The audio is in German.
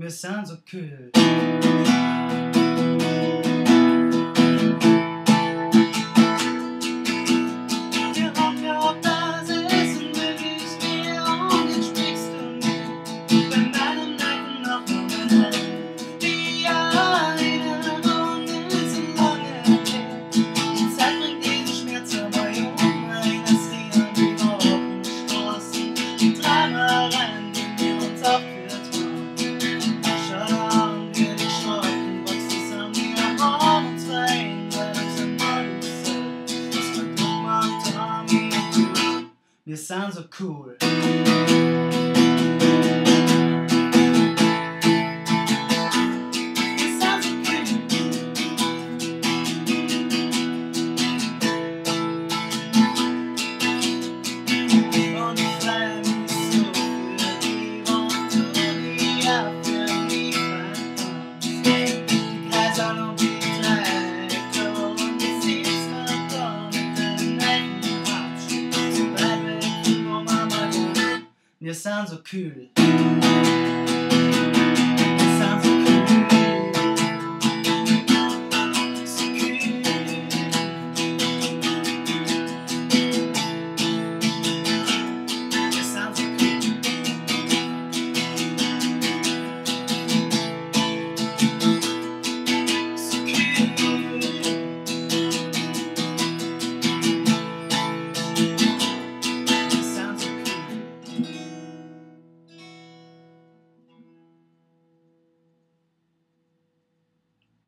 Wir sind so kühl. Wir haben gehabt, dass es unmöglich wäre und jetzt sprichst du mir bei meinem Nacken noch einmal wie eine und nicht so lange her. Die Zeit bringt jeden Schmerz, aber jung, eines hier an die roten Straßen, die Träumereien, die wir uns abgeführt haben. Schau an, wir die Schrotten wachsen zusammen, wir haben uns verändert, als ein neues Soll. Das war Druck macht, haben wir sind so cool. Und ich freue mich so für die Worte, die für mich verpasst. Die Kreisel und die Dreiecke und ich sitz mir da mit dem Necken Abschied. So weit weg von wo Mama wohnt. Wir sind so kühl.